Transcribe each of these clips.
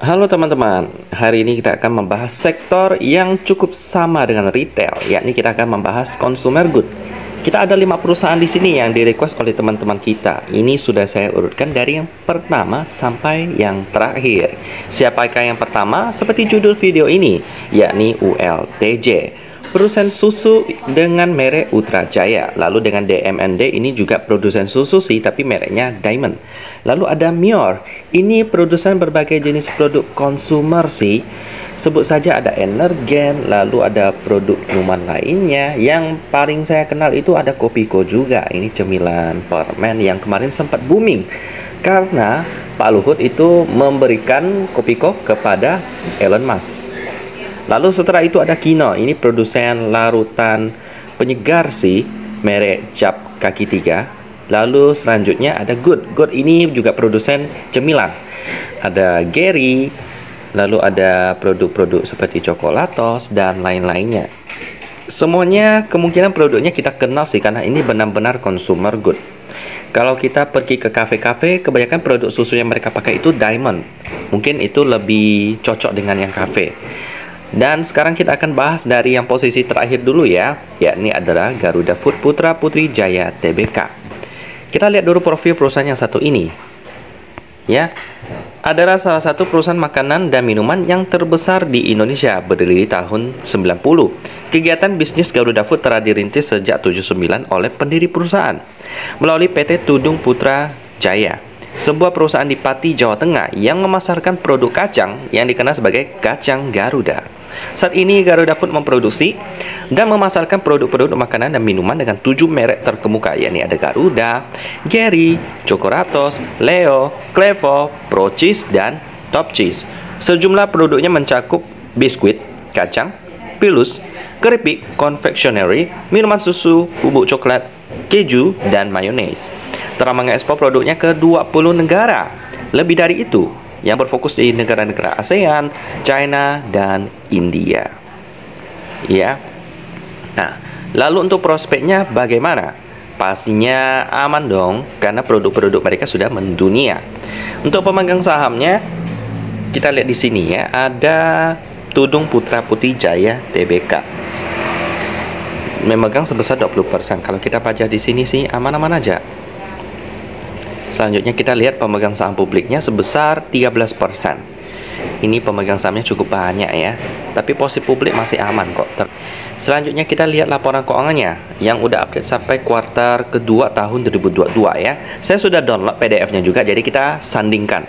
Halo teman-teman, hari ini kita akan membahas sektor yang cukup sama dengan retail, yakni kita akan membahas consumer good. Kita ada 5 perusahaan di sini yang di-request oleh teman-teman kita. Ini sudah saya urutkan dari yang pertama sampai yang terakhir. Siapakah yang pertama? Seperti judul video ini, yakni ULTJ. Produsen susu dengan merek Ultra Jaya. Lalu dengan DMND ini juga produsen susu sih, tapi mereknya Diamond. Lalu ada Mior. Ini produsen berbagai jenis produk konsumer sih. Sebut saja ada Energen, lalu ada produk minuman lainnya. Yang paling saya kenal itu ada Kopiko juga. Ini cemilan permen yang kemarin sempat booming. Karena Pak Luhut itu memberikan Kopiko kepada Elon Musk. Lalu setelah itu ada Kino, ini produsen larutan penyegar sih, merek Cap kaki 3. Lalu selanjutnya ada Good. Good ini juga produsen cemilan. Ada Gary, lalu ada produk-produk seperti Coklatos dan lain-lainnya. Semuanya kemungkinan produknya kita kenal sih, karena ini benar-benar consumer good. Kalau kita pergi ke kafe-kafe, kebanyakan produk susu yang mereka pakai itu Diamond. Mungkin itu lebih cocok dengan yang kafe. Dan sekarang kita akan bahas dari yang posisi terakhir dulu ya, yakni adalah Garuda Food Putra Putri Jaya Tbk. Kita lihat dulu profil perusahaan yang satu ini. Ya, adalah salah satu perusahaan makanan dan minuman yang terbesar di Indonesia, berdiri di tahun 90. Kegiatan bisnis Garuda Food telah dirintis sejak 79 oleh pendiri perusahaan melalui PT Tudung Putra Jaya, sebuah perusahaan di Pati, Jawa Tengah yang memasarkan produk kacang yang dikenal sebagai kacang Garuda. Saat ini Garuda Food memproduksi dan memasarkan produk-produk makanan dan minuman dengan 7 merek terkemuka, yakni ada Garuda, Gary, Coklatos, Leo, Clevo, Pro Cheese, dan Top Cheese. Sejumlah produknya mencakup biskuit, kacang, pilus, keripik, confectionery, minuman susu, bubuk coklat, keju, dan mayones. Telah mengekspor produknya ke 20 negara. Lebih dari itu, yang berfokus di negara-negara ASEAN, China, dan India. Ya. Nah, lalu untuk prospeknya bagaimana? Pastinya aman dong, karena produk-produk mereka sudah mendunia. Untuk pemegang sahamnya, kita lihat di sini ya, ada Tudung Putra Putri Jaya Tbk. Memegang sebesar 20%. Kalau kita baca di sini sih aman-aman aja. Selanjutnya kita lihat pemegang saham publiknya sebesar 13%. Ini pemegang sahamnya cukup banyak ya, tapi posisi publik masih aman kok. Selanjutnya kita lihat laporan keuangannya yang udah update sampai kuartal kedua tahun 2022 ya. Saya sudah download PDF-nya juga, jadi kita sandingkan.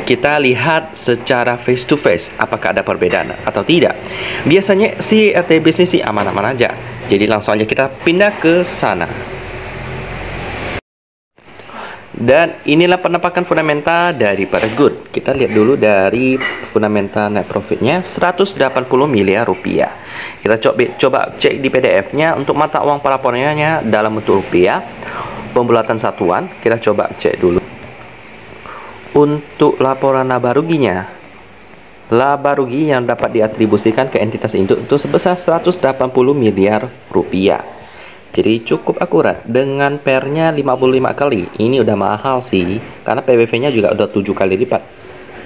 Kita lihat secara face to face apakah ada perbedaan atau tidak. Biasanya si RT bisnis sih aman-aman aja. Jadi langsung aja kita pindah ke sana. Dan inilah penampakan fundamental daripada Good. Kita lihat dulu dari fundamental net profitnya 180 miliar rupiah. Kita coba cek di PDF-nya untuk mata uang pelaporannya dalam bentuk rupiah. Pembulatan satuan, kita coba cek dulu. Untuk laporan laba ruginya, laba rugi yang dapat diatribusikan ke entitas induk itu sebesar 180 miliar rupiah. Jadi cukup akurat dengan PER-nya 55 kali. Ini udah mahal sih, karena PBV-nya juga udah 7 kali lipat.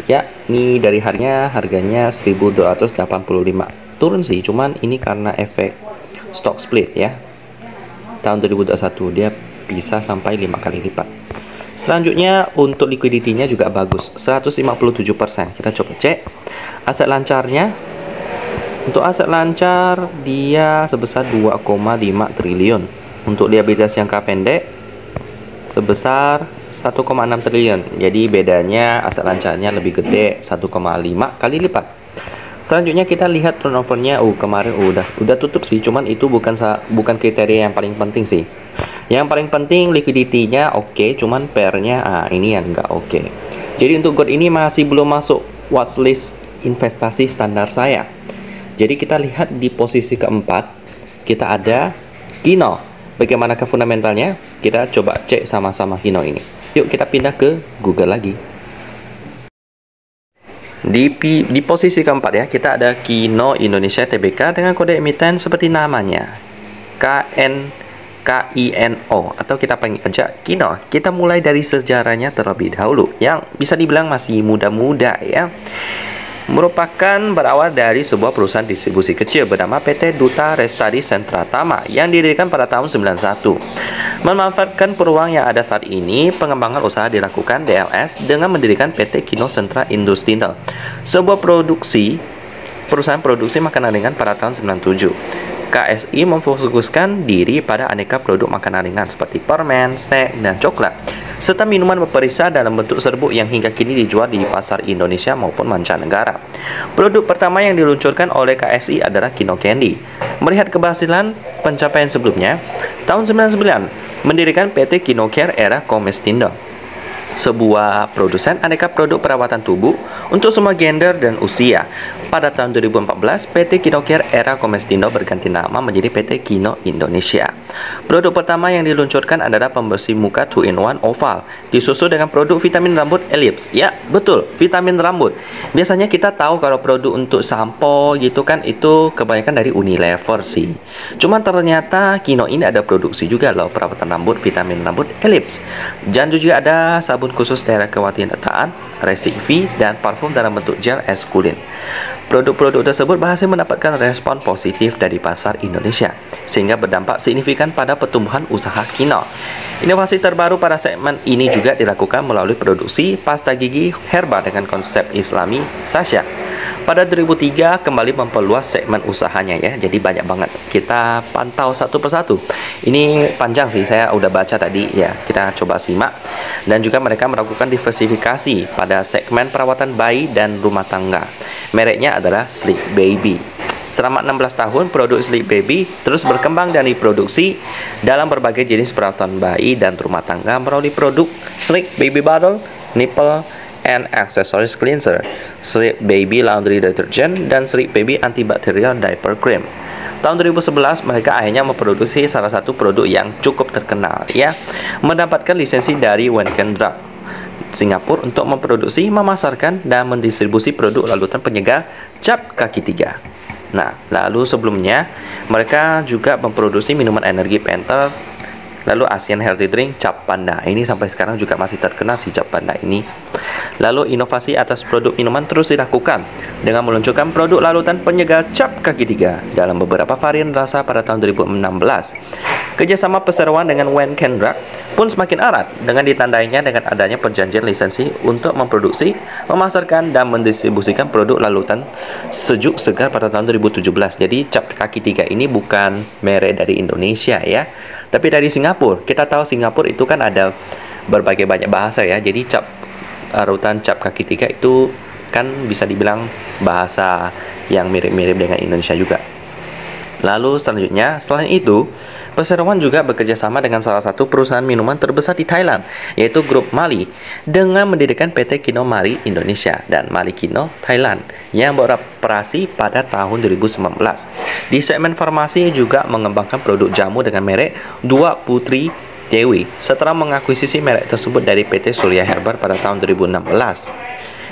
Ya, ini dari harganya 1.285. Turun sih, cuman ini karena efek stock split ya. Tahun 2021 dia bisa sampai 5 kali lipat. Selanjutnya untuk liquidity-nya juga bagus, 157%. Kita coba cek aset lancarnya. Untuk aset lancar dia sebesar 2,5 triliun. Untuk liabilitas jangka pendek sebesar 1,6 triliun. Jadi bedanya aset lancarnya lebih gede, 1,5 kali lipat. Selanjutnya kita lihat turnovernya. Kemarin udah tutup sih, cuman itu bukan kriteria yang paling penting sih. Yang paling penting liquidity-nya oke, cuman PER-nya ini yang nggak oke. Jadi untuk Good ini masih belum masuk watchlist investasi standar saya. Jadi kita lihat di posisi keempat, kita ada Kino. Bagaimana ke fundamentalnya? Kita coba cek sama-sama Kino ini. Yuk kita pindah ke Google lagi. Di posisi keempat ya, kita ada Kino Indonesia Tbk dengan kode emiten seperti namanya, KN KINO atau kita panggil aja Kino. Kita mulai dari sejarahnya terlebih dahulu yang bisa dibilang masih muda-muda ya. Merupakan berawal dari sebuah perusahaan distribusi kecil bernama PT Duta Lestari Sentra Tama yang didirikan pada tahun 91. Memanfaatkan peluang yang ada saat ini, pengembangan usaha dilakukan DLS dengan mendirikan PT Kino Sentra Industrindo, sebuah perusahaan produksi makanan ringan pada tahun 97. KSI memfokuskan diri pada aneka produk makanan ringan seperti permen, snack, dan coklat, serta minuman berperisa dalam bentuk serbuk yang hingga kini dijual di pasar Indonesia maupun mancanegara. Produk pertama yang diluncurkan oleh KSI adalah Kino Candy. Melihat keberhasilan pencapaian sebelumnya, tahun 99 mendirikan PT Kino Care Era Comestindo, sebuah produsen aneka produk perawatan tubuh untuk semua gender dan usia. Pada tahun 2014, PT Kino Care Era Comestindo berganti nama menjadi PT Kino Indonesia. Produk pertama yang diluncurkan adalah pembersih muka 2-in-1 Oval, disusul dengan produk vitamin rambut Ellipse. Ya, betul, vitamin rambut. Biasanya kita tahu kalau produk untuk sampo gitu kan itu kebanyakan dari Unilever sih. Cuman ternyata Kino ini ada produksi juga loh perawatan rambut vitamin rambut Ellipse. Dan juga ada sabun khusus daerah kewanitaaan, resik V, dan parfum dalam bentuk gel eskulin. Produk-produk tersebut berhasil mendapatkan respon positif dari pasar Indonesia, sehingga berdampak signifikan pada pertumbuhan usaha Kino. Inovasi terbaru pada segmen ini juga dilakukan melalui produksi pasta gigi herbal dengan konsep Islami Sasha. Pada 2003 kembali memperluas segmen usahanya ya, jadi banyak banget. Kita pantau satu persatu. Ini panjang sih, saya udah baca tadi ya. Kita coba simak. Dan juga mereka melakukan diversifikasi pada segmen perawatan bayi dan rumah tangga. Mereknya adalah Sleep Baby. Selama 16 tahun, produk Sleep Baby terus berkembang dan diproduksi dalam berbagai jenis perawatan bayi dan rumah tangga melalui produk Sleep Baby Bottle, Nipple, and Accessories Cleanser, Sleep Baby Laundry Detergent, dan Sleep Baby Antibacterial Diaper Cream. Tahun 2011 mereka akhirnya memproduksi salah satu produk yang cukup terkenal ya, mendapatkan lisensi dari Wenken Drug Singapura untuk memproduksi, memasarkan, dan mendistribusi produk larutan penyegar cap kaki 3. Nah, lalu sebelumnya mereka juga memproduksi minuman energi Panther, lalu Asian Healthy Drink Cap Panda. Ini sampai sekarang juga masih terkenal si Cap Panda ini. Lalu inovasi atas produk minuman terus dilakukan dengan meluncurkan produk larutan penyegar cap kaki 3 dalam beberapa varian rasa pada tahun 2016. Kerjasama perseroan dengan Wenken Drug pun semakin erat dengan ditandainya dengan adanya perjanjian lisensi untuk memproduksi, memasarkan, dan mendistribusikan produk larutan sejuk segar pada tahun 2017. Jadi cap kaki 3 ini bukan merek dari Indonesia ya, tapi dari Singapura. Kita tahu Singapura itu kan ada berbagai banyak bahasa ya. Jadi larutan cap kaki 3 itu kan bisa dibilang bahasa yang mirip-mirip dengan Indonesia juga. Lalu selanjutnya, selain itu, perseroan juga bekerja sama dengan salah satu perusahaan minuman terbesar di Thailand, yaitu Grup Mali, dengan mendirikan PT Kino Mari Indonesia dan Mali Kino Thailand yang beroperasi pada tahun 2019. Di segmen farmasi juga mengembangkan produk jamu dengan merek Dua Putri Dewi setelah mengakuisisi merek tersebut dari PT Surya Herbal pada tahun 2016.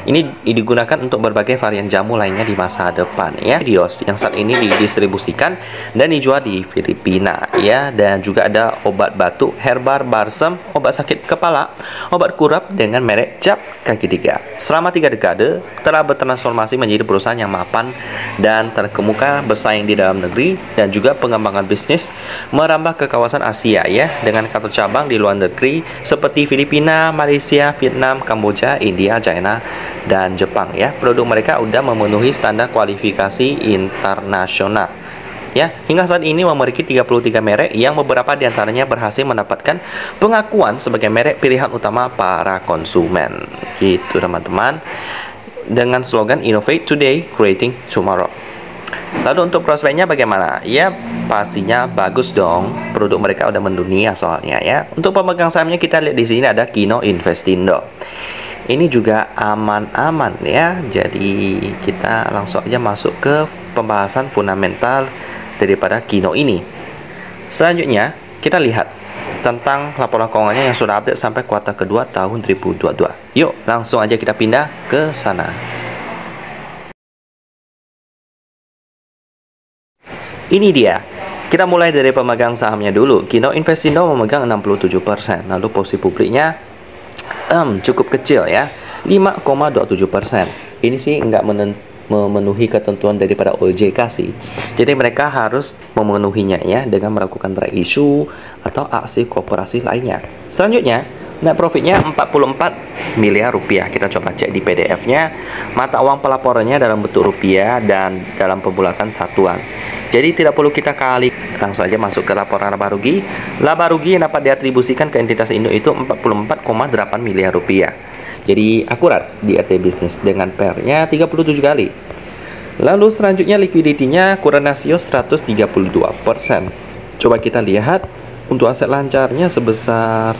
Ini digunakan untuk berbagai varian jamu lainnya di masa depan ya. Dios yang saat ini didistribusikan dan dijual di Filipina ya, dan juga ada obat batuk herbal balsam, obat sakit kepala, obat kurap dengan merek cap kaki 3. Selama 3 dekade telah bertransformasi menjadi perusahaan yang mapan dan terkemuka bersaing di dalam negeri, dan juga pengembangan bisnis merambah ke kawasan Asia ya, dengan kantor cabang di luar negeri seperti Filipina, Malaysia, Vietnam, Kamboja, India, China, dan Jepang ya. Produk mereka sudah memenuhi standar kualifikasi internasional ya. Hingga saat ini memiliki 33 merek yang beberapa diantaranya berhasil mendapatkan pengakuan sebagai merek pilihan utama para konsumen gitu teman-teman, dengan slogan Innovate Today, Creating Tomorrow. Lalu untuk prospeknya bagaimana? Ya pastinya bagus dong. Produk mereka udah mendunia soalnya ya. Untuk pemegang sahamnya kita lihat di sini ada Kino Investindo. Ini juga aman-aman ya. Jadi kita langsung aja masuk ke pembahasan fundamental daripada Kino ini. Selanjutnya kita lihat tentang laporan keuangannya yang sudah update sampai kuartal kedua tahun 2022. Yuk langsung aja kita pindah ke sana. Ini dia Kita mulai dari pemegang sahamnya dulu. Kino Investindo memegang 67%. Lalu posisi publiknya cukup kecil ya, 5,27%. Ini sih nggak memenuhi ketentuan daripada OJK sih. Jadi mereka harus memenuhinya ya dengan melakukan right issue atau aksi koperasi lainnya. Selanjutnya, net profitnya 44 miliar rupiah. Kita coba cek di PDF-nya. Mata uang pelaporannya dalam bentuk rupiah dan dalam pembulatan satuan. Jadi tidak perlu kita kali, langsung aja masuk ke laporan laba rugi. Laba rugi yang dapat diatribusikan ke entitas induk itu 44,8 miliar rupiah. Jadi akurat di RT bisnis dengan PER-nya 37 kali. Lalu selanjutnya liquidity-nya kurang rasio 132%. Coba kita lihat untuk aset lancarnya sebesar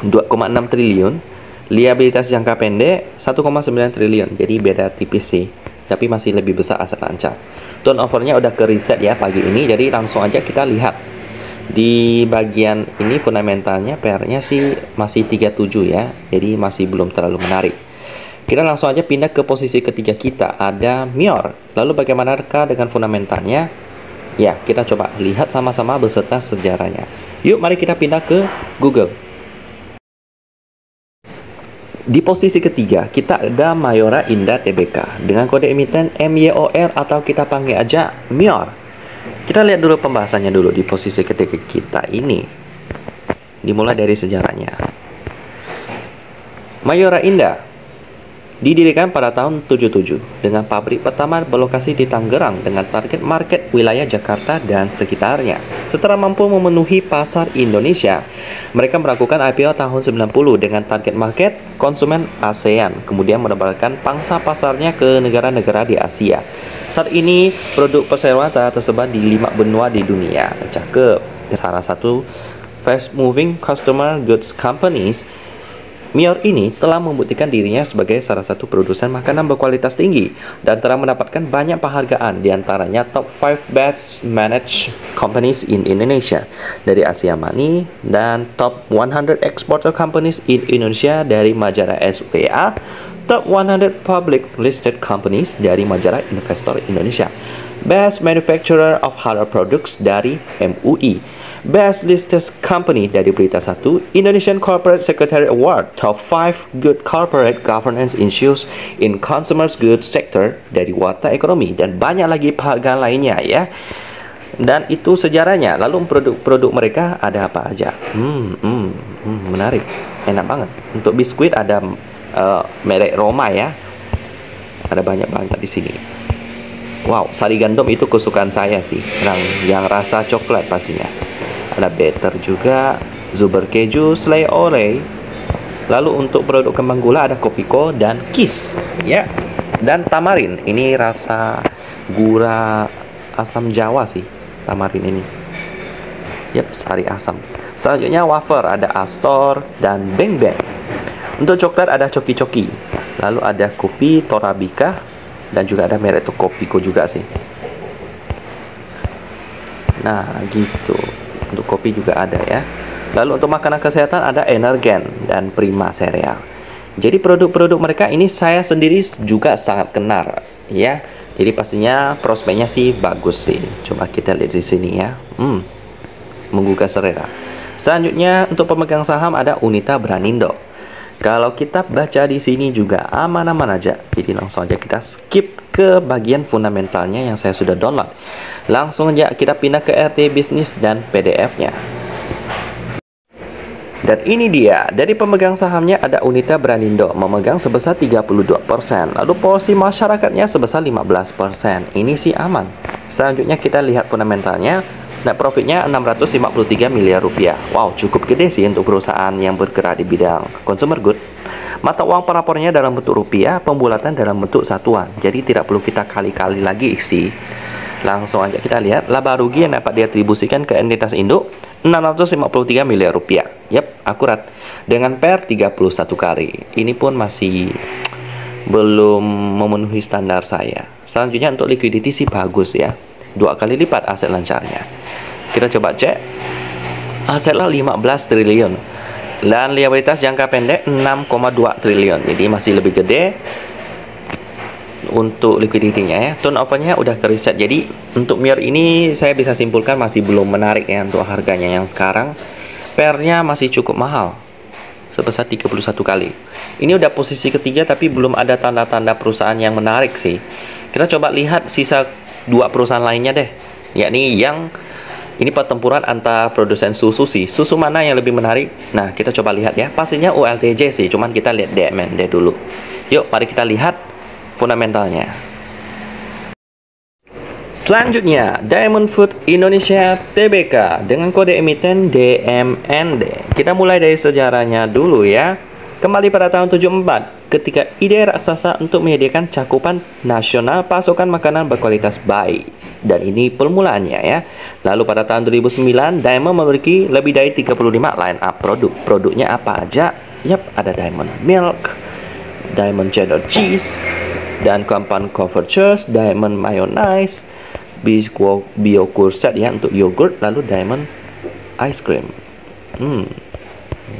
2,6 triliun, liabilitas jangka pendek 1,9 triliun. Jadi beda tipis sih, tapi masih lebih besar aset lancar. Turnover-nya udah ke reset ya pagi ini, jadi langsung aja kita lihat. Di bagian ini fundamentalnya PR-nya sih masih 37 ya, jadi masih belum terlalu menarik. Kita langsung aja pindah ke posisi ketiga kita, ada Mior. Lalu bagaimanakah dengan fundamentalnya? Ya, kita coba lihat sama-sama beserta sejarahnya. Yuk, mari kita pindah ke Google. Di posisi ketiga, kita ada Mayora Indah Tbk dengan kode emiten MYOR atau kita panggil aja MYOR. Kita lihat dulu pembahasannya dulu di posisi ketiga kita ini. Dimulai dari sejarahnya. Mayora Indah didirikan pada tahun 77 dengan pabrik pertama berlokasi di Tangerang dengan target market wilayah Jakarta dan sekitarnya. Setelah mampu memenuhi pasar Indonesia, mereka melakukan IPO tahun 90 dengan target market konsumen ASEAN, kemudian menebarkan pangsa pasarnya ke negara-negara di Asia. Saat ini, produk persewaan telah tersebar di 5 benua di dunia. Cakep. Salah satu fast moving consumer goods companies, Mior ini telah membuktikan dirinya sebagai salah satu produsen makanan berkualitas tinggi dan telah mendapatkan banyak penghargaan, diantaranya Top 5 Best Managed Companies in Indonesia dari Asia Money dan Top 100 Exporter Companies in Indonesia dari majalah SWA, Top 100 Public Listed Companies dari majalah Investor Indonesia, Best Manufacturer of Halal Products dari MUI, Best Listed Company dari Berita 1, Indonesian Corporate Secretary Award, Top 5 Good Corporate Governance Issues in Consumer Goods Sector dari Warta Ekonomi, dan banyak lagi penghargaan lainnya ya. Dan itu sejarahnya. Lalu produk-produk mereka ada apa aja? Menarik, enak banget. Untuk biskuit ada merek Roma ya. Ada banyak banget di sini. Wow, sari gandum itu kesukaan saya sih. Yang rasa coklat pastinya. Ada Better juga, Zuber keju, Slay Ore. Lalu untuk produk kembang gula ada Kopiko dan Kiss ya. Dan Tamarin, ini rasa gula asam Jawa sih, Tamarin ini. Yap, sari asam. Selanjutnya wafer, ada Astor dan Beng Beng. Untuk coklat ada Coki Coki. Lalu ada kopi Torabika dan juga ada merek itu Kopiko juga sih. Nah, gitu. Untuk kopi juga ada ya. Lalu untuk makanan kesehatan ada Energen dan Prima Cereal. Jadi produk-produk mereka ini saya sendiri juga sangat kenal ya. Jadi pastinya prospeknya sih bagus sih. Coba kita lihat di sini ya. Menggugah selera. Selanjutnya untuk pemegang saham ada Unita Branindo. Kalau kita baca di sini juga aman-aman aja. Jadi langsung aja kita skip ke bagian fundamentalnya yang saya sudah download. Langsung aja kita pindah ke RT bisnis dan PDF-nya. Dan ini dia, dari pemegang sahamnya ada Unita Branindo memegang sebesar 32%. Lalu porsi masyarakatnya sebesar 15%. Ini sih aman. Selanjutnya kita lihat fundamentalnya. Net profitnya 653 miliar rupiah. Wow, cukup gede sih untuk perusahaan yang bergerak di bidang consumer good. Mata uang pelaporannya dalam bentuk rupiah, pembulatan dalam bentuk satuan. Jadi tidak perlu kita kali-kali lagi sih. Langsung aja kita lihat laba rugi yang dapat diatribusikan ke entitas induk 653 miliar rupiah. Yap, akurat. Dengan PER 31 kali. Ini pun masih belum memenuhi standar saya. Selanjutnya untuk liquidity sih bagus ya. 2 kali lipat aset lancarnya. Kita coba cek. Asetnya 15 triliun. Dan liabilitas jangka pendek 6,2 triliun. Jadi masih lebih gede. untuk liquidity-nya ya. Turnover-nya udah ke reset. Jadi untuk MIR ini saya bisa simpulkan masih belum menarik ya untuk harganya yang sekarang. PER-nya masih cukup mahal, sebesar 31 kali. Ini udah posisi ketiga tapi belum ada tanda-tanda perusahaan yang menarik sih. Kita coba lihat sisa dua perusahaan lainnya deh, yakni yang ini pertempuran antar produsen susu sih. Susu mana yang lebih menarik? Nah, kita coba lihat ya. Pastinya ULTJ sih, cuman kita lihat DMND dulu. Yuk, mari kita lihat fundamentalnya. Selanjutnya, Diamond Food Indonesia Tbk dengan kode emiten DMND. Kita mulai dari sejarahnya dulu ya. Kembali pada tahun 74, ketika ide raksasa untuk menyediakan cakupan nasional pasokan makanan berkualitas baik. Dan ini permulaannya ya. Lalu pada tahun 2009, Diamond memiliki lebih dari 35 line up produk. Produknya apa aja? Yap, ada Diamond Milk, Diamond Cheddar Cheese, dan compound couvertures, Diamond Mayonnaise, Biokurset ya untuk yogurt, lalu Diamond Ice Cream.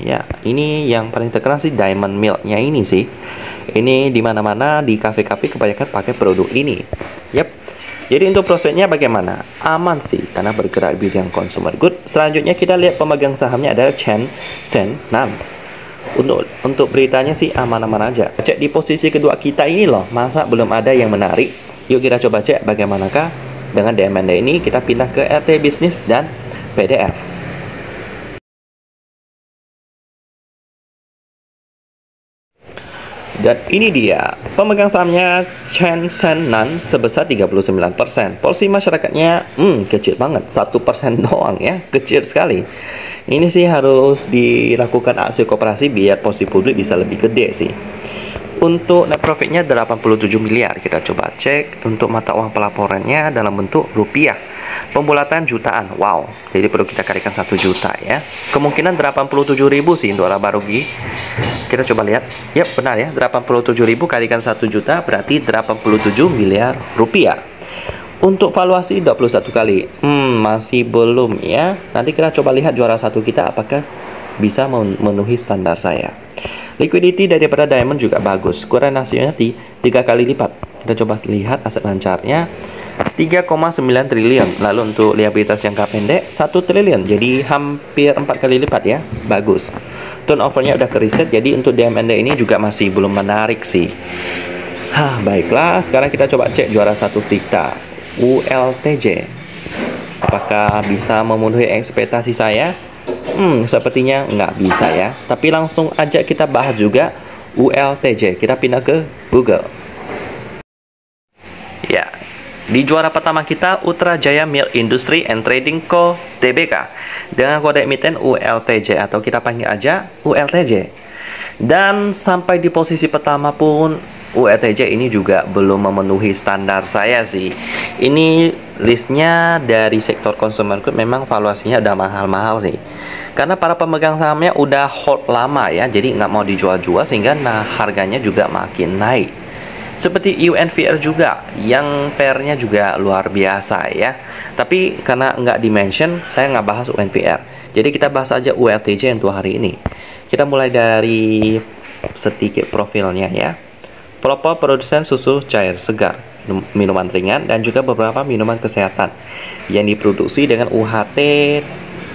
Ya, ini yang paling terkenal sih Diamond Milk-nya ini sih. Ini di mana-mana di kafe-kafe kebanyakan pakai produk ini. Yap. Jadi untuk prosesnya bagaimana? Aman sih karena bergerak di bidang consumer good. Selanjutnya kita lihat pemegang sahamnya adalah Chen Sen Nam. Untuk beritanya sih aman-aman aja. Cek di posisi kedua kita ini loh, masa belum ada yang menarik? Yuk kita coba cek bagaimanakah dengan DMND ini. Kita pindah ke RT Bisnis dan PDF. Dan ini dia, pemegang sahamnya Chen Sen Nan sebesar 39%. Porsi masyarakatnya kecil banget, 1% doang ya, kecil sekali. Ini sih harus dilakukan aksi koperasi biar porsi publik bisa lebih gede sih. Untuk net profitnya 87 miliar. Kita coba cek untuk mata uang pelaporannya dalam bentuk rupiah. Pembulatan jutaan. Wow. Jadi perlu kita kalikan 1 juta ya. Kemungkinan 87.000 sih untuk laba rugi. Kita coba lihat. Yap, benar ya. 87.000 kalikan 1 juta berarti 87 miliar rupiah. Untuk valuasi 21 kali. Masih belum ya. Nanti kita coba lihat juara satu kita apakah bisa memenuhi standar saya. Liquidity daripada Diamond juga bagus. Koordinasinya 3 kali lipat. Kita coba lihat aset lancarnya 3,9 triliun. Lalu untuk liabilitas jangka pendek 1 triliun. Jadi hampir 4 kali lipat ya. Bagus. Turnovernya udah ke reset. Jadi untuk DMND ini juga masih belum menarik sih. Baiklah. Sekarang kita coba cek juara satu kita, ULTJ. Apakah bisa memenuhi ekspektasi saya? Sepertinya nggak bisa ya. Tapi langsung aja kita bahas juga ULTJ. Kita pindah ke Google. Ya, di juara pertama kita Ultra Jaya Milk Industry and Trading Co. Tbk dengan kode emiten ULTJ atau kita panggil aja ULTJ. Dan sampai di posisi pertama pun ULTJ ini juga belum memenuhi standar saya sih. Ini listnya dari sektor consumer good, memang valuasinya udah mahal-mahal sih. Karena para pemegang sahamnya udah hold lama ya, jadi nggak mau dijual-jual sehingga harganya juga makin naik. Seperti UNVR juga, yang PER-nya juga luar biasa ya. Tapi karena nggak dimention, saya nggak bahas UNVR. Jadi kita bahas aja ULTJ untuk hari ini. Kita mulai dari sedikit profilnya ya. Pelopor produsen susu cair segar, minuman ringan, dan juga beberapa minuman kesehatan yang diproduksi dengan UHT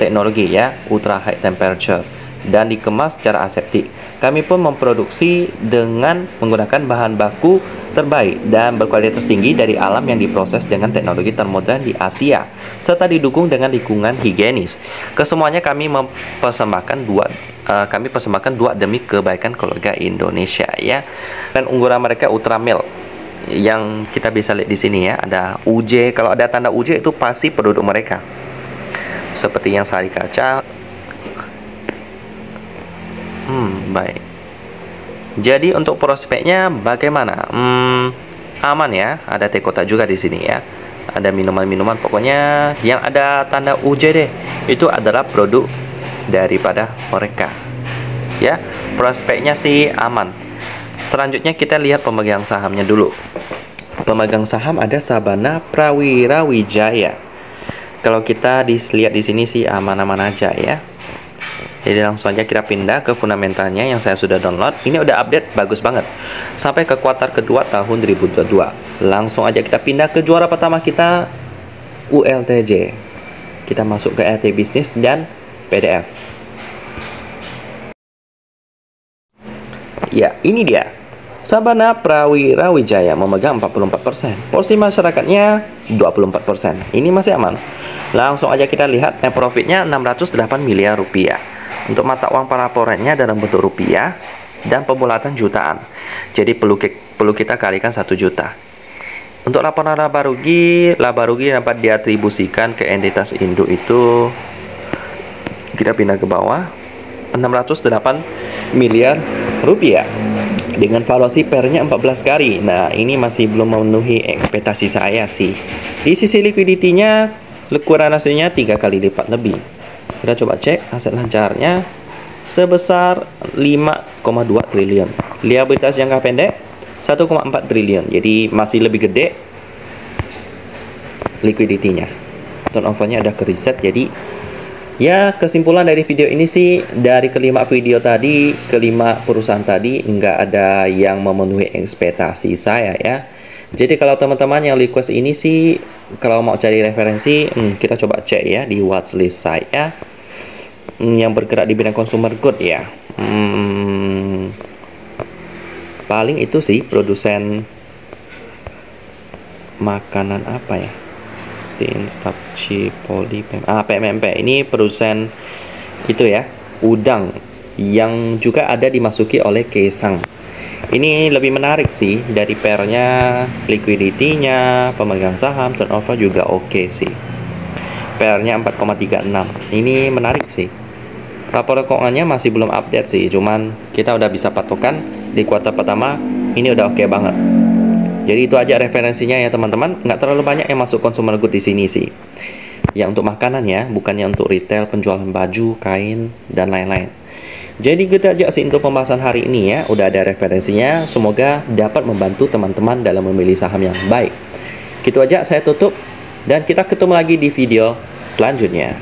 teknologi ya, ultra high temperature, dan dikemas secara aseptik. Kami pun memproduksi dengan menggunakan bahan baku terbaik dan berkualitas tinggi dari alam yang diproses dengan teknologi termodern di Asia, serta didukung dengan lingkungan higienis. Kesemuanya kami persembahkan dua demi kebaikan keluarga Indonesia ya. Dan unggulan mereka Ultra Milk yang kita bisa lihat di sini ya, ada UJ. Kalau ada tanda UJ itu pasti produk mereka. Seperti yang sari kaca. Baik. Jadi untuk prospeknya bagaimana? Aman ya. Ada teh kotak juga di sini ya. Ada minuman-minuman, pokoknya yang ada tanda UJ deh. Itu adalah produk daripada mereka. Ya, prospeknya sih aman. Selanjutnya kita lihat pemegang sahamnya dulu. Pemegang saham ada Sabana Prawira Wijaya. Kalau kita lihat di sini sih aman-aman aja ya. Jadi langsung aja kita pindah ke fundamentalnya yang saya sudah download. Ini udah update, bagus banget. Sampai ke kuartal kedua tahun 2022. Langsung aja kita pindah ke juara pertama kita, ULTJ. Kita masuk ke RT Business dan PDF. Ya, ini dia. Sabana Prawira Wijaya memegang 44%. Porsi masyarakatnya 24%. Ini masih aman. Langsung aja kita lihat net profitnya 608 miliar rupiah. Untuk mata uang pelaporannya dalam bentuk rupiah dan pembulatan jutaan. Jadi perlu kita kalikan 1 juta. Untuk laporan laba rugi dapat diatribusikan ke entitas induk itu, kita pindah ke bawah, 608 miliar rupiah. Dengan valuasi pernya 14 kali. Nah, ini masih belum memenuhi ekspektasi saya sih. Di sisi liquidity-nya, ukuran hasilnya 3 kali lipat lebih. Kita coba cek aset lancarnya sebesar 5,2 triliun. Liabilitas jangka pendek 1,4 triliun. Jadi masih lebih gede liquidity-nya. Turnover-nya ada ke reset. Jadi ya, kesimpulan dari video ini sih, dari kelima perusahaan tadi nggak ada yang memenuhi ekspektasi saya ya. Jadi kalau teman-teman yang request ini sih, kalau mau cari referensi, kita coba cek ya di watchlist saya yang bergerak di bidang consumer good ya. Paling itu sih produsen makanan apa ya? PMMP ini produsen itu ya, udang yang juga ada dimasuki oleh Kaesang. Ini lebih menarik sih, dari pairnya, liquidity-nya, pemegang saham, turnover juga oke sih. Pairnya 4,36. Ini menarik sih. Laporan keuangannya masih belum update sih, cuman kita udah bisa patokan di kuartal pertama ini udah oke banget. Jadi itu aja referensinya ya teman-teman. Nggak terlalu banyak yang masuk consumer good di sini sih. Ya untuk makanan ya, bukannya untuk retail, penjualan baju, kain, dan lain-lain. Jadi gitu aja sih untuk pembahasan hari ini ya. Udah ada referensinya. Semoga dapat membantu teman-teman dalam memilih saham yang baik. Gitu aja saya tutup. Dan kita ketemu lagi di video selanjutnya.